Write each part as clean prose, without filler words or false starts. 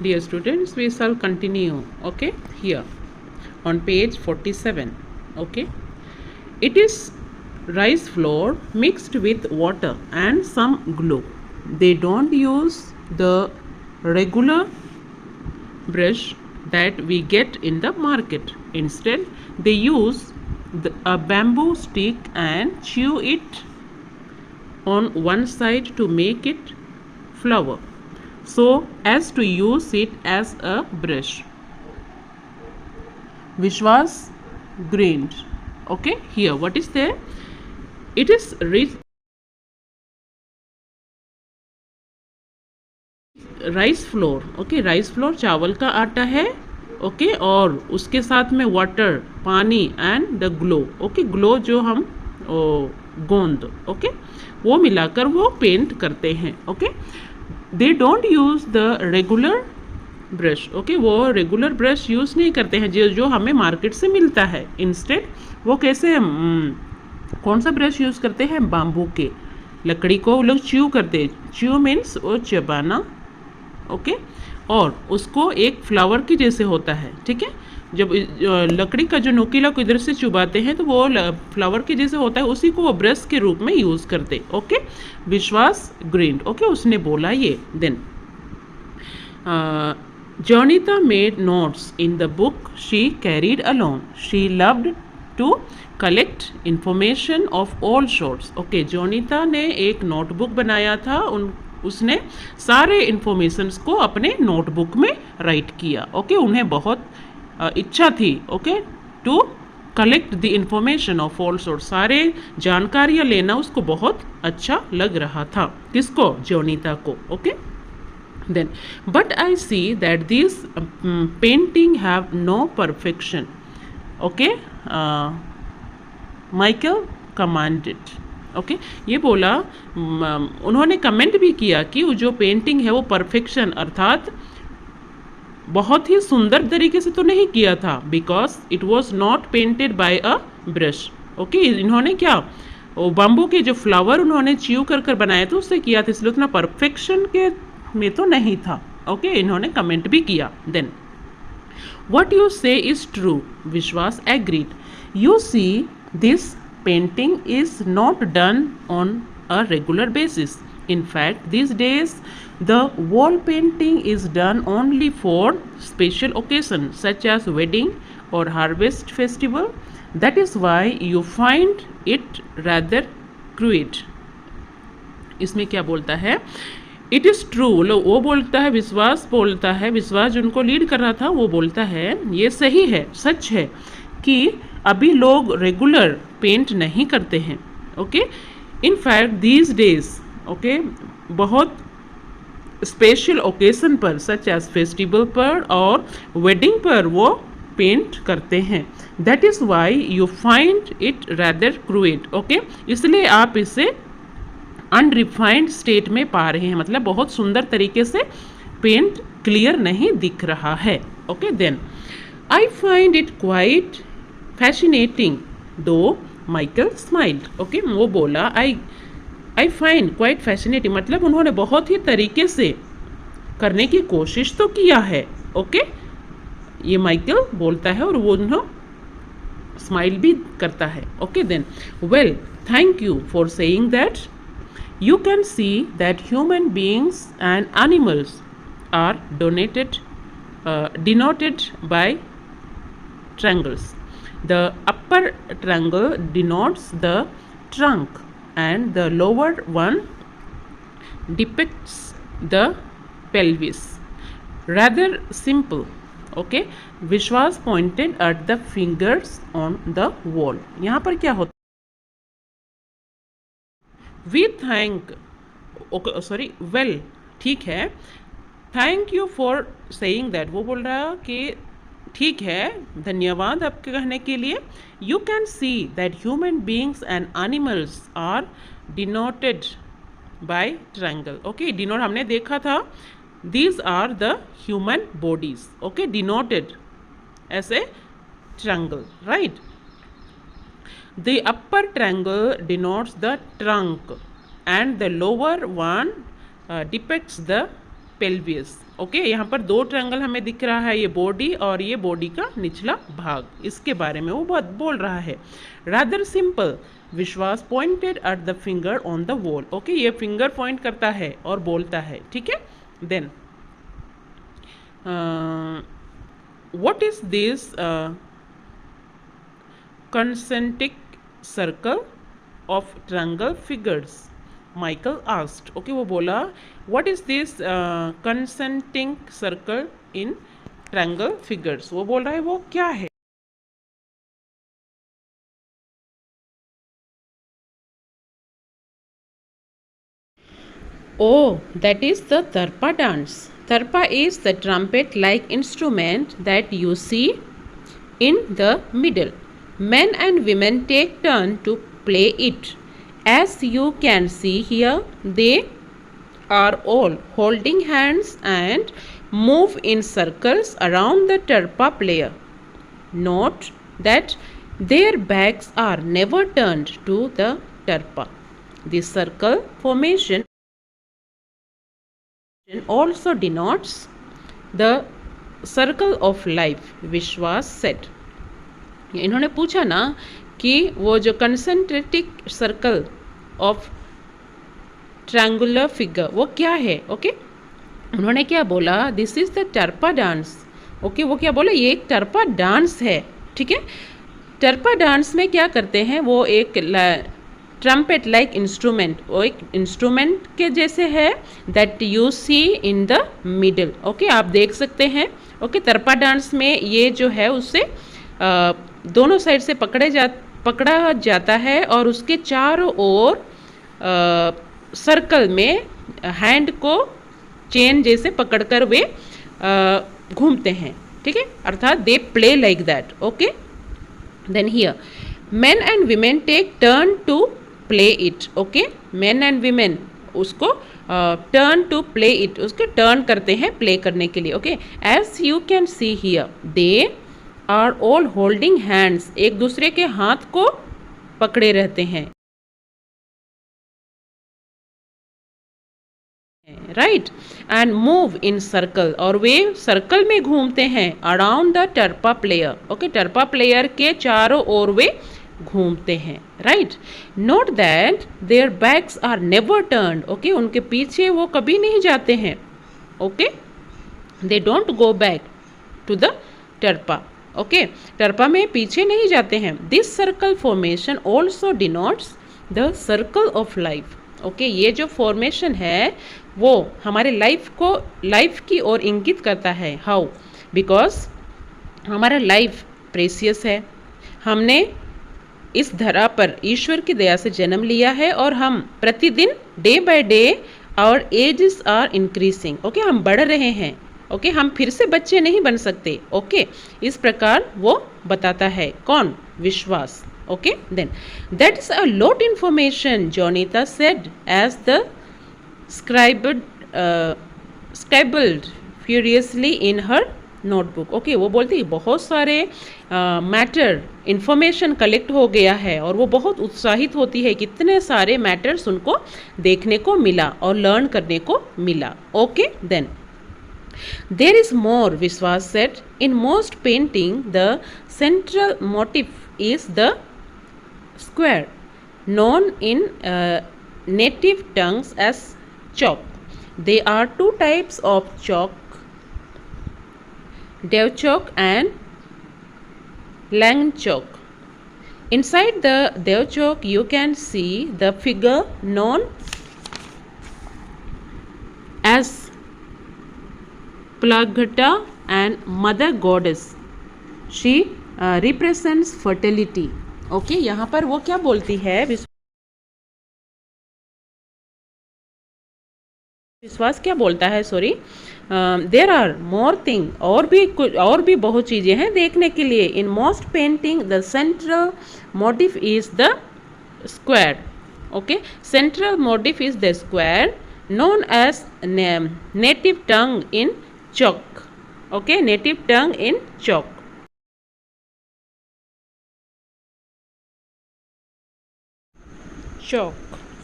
Dear students, we shall continue, okay, here on page 47, okay. It is rice flour mixed with water and some glue. They don't use the regular brush that we get in the market. Instead, they use a bamboo stick and chew it on one side to make it flour, so as to use it as a brush. Vishwas grinned. Okay, here what is there? It is rich rice flour. Okay, rice flour चावल का आटा है. Okay, और उसके साथ में water पानी and the glow. Okay, glow जो हम गोंद, ओके, वो मिलाकर वो पेंट करते हैं. Okay, they don't use the regular brush. Okay, वो रेगुलर ब्रश यूज़ नहीं करते हैं जो हमें मार्केट से मिलता है. इंस्टेड वो कैसे कौन सा ब्रश यूज़ करते हैं? बाम्बू के. लकड़ी को वो लोग च्यू करते हैं. च्यू मीन्स वो चबाना. ओके, और उसको एक फ्लावर की जैसे होता है. ठीक है, जब लकड़ी का जो नोकीला को इधर से चुबाते हैं तो वो फ्लावर के जैसे होता है, उसी को वो ब्रश के रूप में यूज़ करते. ओके, विश्वास ग्रीन्ड. ओके, उसने बोला ये. Then Jonita made notes in the book she carried along. She loved to collect information of all sorts. Okay, Jonita ने एक नोटबुक बनाया था. उसने सारे इंफॉर्मेशंस को अपने नोटबुक में राइट किया. ओके, उन्हें बहुत इच्छा थी. Okay, to collect the information of all source. सारे जानकारियाँ लेना उसको बहुत अच्छा लग रहा था. किसको? जोनिता को. Okay, then but I see that these painting have no perfection. Okay, Michael commanded. Okay, ये बोला, उन्होंने कमेंट भी किया कि वो जो पेंटिंग है वो परफेक्शन अर्थात बहुत ही सुंदर तरीके से तो नहीं किया था. Because it was not painted bye a brush. Okay, इन्होंने क्या वो बाम्बू के जो फ्लावर उन्होंने च्यू कर बनाए थे उससे किया था, इसलिए उतना परफेक्शन के में तो नहीं था. ओके, इन्होंने कमेंट भी किया. देन वट यू से इज ट्रू. विश्वास agreed. You see this painting is not done on a regular basis. In fact, these days the wall painting is done only for special occasions such as wedding or harvest festival. That is why you find it rather crude. इसमें क्या बोलता है? It is true. वो बोलता है, विश्वास बोलता है, विश्वास जिनको लीड कर रहा था वो बोलता है ये सही है, सच है कि अभी लोग रेगुलर पेंट नहीं करते हैं. Okay, in fact these days, okay, बहुत स्पेशल ओकेजन पर सच एज फेस्टिवल पर और वेडिंग पर वो पेंट करते हैं. That is why you find it rather crude. Okay, इसलिए आप इसे अनरिफाइंड स्टेट में पा रहे हैं, मतलब बहुत सुंदर तरीके से पेंट क्लियर नहीं दिख रहा है. Okay, then I find it quite fascinating though. Michael smiled. Okay, वो बोला आई फाइंड क्वाइट फैसिनेटिंग, मतलब उन्होंने बहुत ही तरीके से करने की कोशिश तो किया है. ओके, ये माइकल बोलता है और वो उन्होंने स्माइल भी करता है. Okay, then well thank you for saying that. You can see that human beings and animals are denoted by triangles. The upper triangle denotes the trunk and the lower one depicts the pelvis. Rather simple. Okay, Vishwas pointed at the fingers on the wall. यहाँ पर क्या होता? We thank, sorry, well, ठीक है, thank you for saying that. वो बोल रहा कि ठीक है, धन्यवाद आपके कहने के लिए. You can see that human beings and animals are denoted by triangle. Okay, denote हमने देखा था. These are the human bodies. Okay, denoted as a triangle, right. The upper triangle denotes the trunk and the lower one depicts the pelvis. Okay, यहाँ पर दो triangle हमें दिख रहा है, ये बॉडी और ये बॉडी का निचला भाग, इसके बारे में वो बहुत बोल रहा है। Rather simple, Vishwas pointed at the finger on the wall. Okay, ये फिंगर पॉइंट करता है और बोलता है, ठीक है। Then what is this concentric circle of triangle figures, Michael asked. Okay, वो बोला what is this concentric circle in triangle figures, वो बोल रहा है वो क्या है। Oh, that is the Tarpa dance. Tarpa is the trumpet-like instrument that you see in the middle. Men and women take turn to play it. As you can see here, they are all holding hands and move in circles around the tarpa player. Note that their backs are never turned to the tarpa. The circle formation also denotes the circle of life, विश्वास said. इन्होंने पूछा ना कि वो जो concentric circle of triangular figure वो क्या है। ओके, उन्होंने क्या बोला, this is the Tarpa dance. Okay, वो क्या बोला, ये एक टर्पा डांस है, ठीक है। टर्पा डांस में क्या करते हैं, वो एक ट्रम्पेट लाइक इंस्ट्रूमेंट, वो एक इंस्ट्रूमेंट के जैसे है, that you see in the middle. Okay, आप देख सकते हैं। ओके, टर्पा डांस में ये जो है उससे दोनों साइड से पकड़ा जाता है और उसके चारों ओर सर्कल में हैंड को चेन जैसे पकड़कर वे घूमते हैं, ठीक है, अर्थात they play like that. Okay, then here men and women take turn to play it. Okay, men and women उसको टर्न टू प्ले इट, उसके टर्न करते हैं प्ले करने के लिए। Okay, as you can see here, they are all holding hands, एक दूसरे के हाथ को पकड़े रहते हैं, right, and move in circle, और वे सर्कल में घूमते हैं around the Tarpa player. Okay, Tarpa player के चारों ओर वे घूमते हैं, right. Note that their backs are never turned. Okay, उनके पीछे वो कभी नहीं जाते हैं। Okay, they don't go back to the Tarpa. Okay, Tarpa में पीछे नहीं जाते हैं। This circle formation also denotes the circle of life. Okay, ये जो फॉर्मेशन है वो हमारे लाइफ की ओर इंगित करता है। हाउ, बिकॉज हमारा लाइफ प्रेसियस है, हमने इस धरा पर ईश्वर की दया से जन्म लिया है और हम प्रतिदिन day by day our ages are increasing. Okay, हम बढ़ रहे हैं। ओके, हम फिर से बच्चे नहीं बन सकते। ओके, इस प्रकार वो बताता है, कौन, Vishwas. Okay, then that is a lot information, Jonita said as the scribbled furiously in her notebook. Okay, वो बोलती है बहुत सारे मैटर इन्फॉर्मेशन कलेक्ट हो गया है और वो बहुत उत्साहित होती है, कितने सारे मैटर्स उनको देखने को मिला और लर्न करने को मिला। Okay, then there is more, Vishwas said. In most painting, the central motif is the square, known in native tongues as chalk. There are two types of chalk, dev chalk and lang chalk. Inside the dev chalk, you can see the figure known as Plaghata and mother goddess. She represents fertility. Okay, यहाँ पर वो क्या बोलती है, विश्वास क्या बोलता है, sorry, there are more thing, और भी बहुत चीज़ें हैं देखने के लिए। In most painting the central motive is the square. Okay, central motive is the square known as native tongue in chalk. Okay, native tongue in chalk.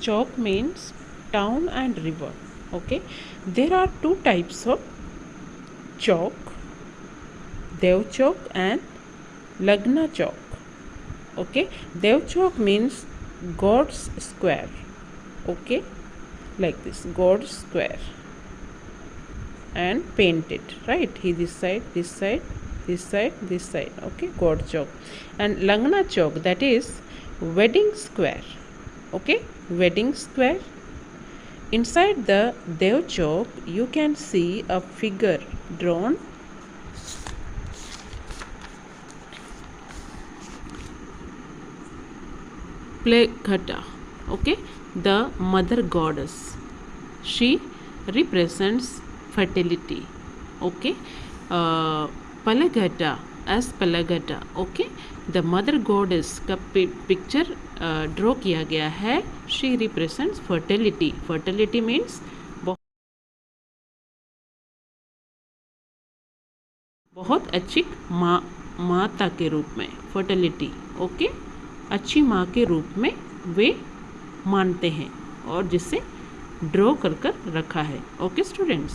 Chalk means town and river. Okay, there are two types of chalk, Dev chalk and Lagna chalk. Okay, Dev chalk means God's square. Okay, like this, God's square, and paint it, right? He this side, this side, this side, this side. Okay, God chalk. And Lagna chalk, that is wedding square. Okay, wedding square. Inside the Dev chalk, you can see a figure drawn. Plegata, okay, the mother goddess. She represents fertility. Okay, Palagata, as Palagata. Okay, the mother goddess का picture draw किया गया है. She represents fertility. Fertility means बहुत अच्छी माता के रूप में, फर्टिलिटी. ओके, अच्छी माँ के रूप में वे मानते हैं और जिसे ड्रॉ कर रखा है. Okay students.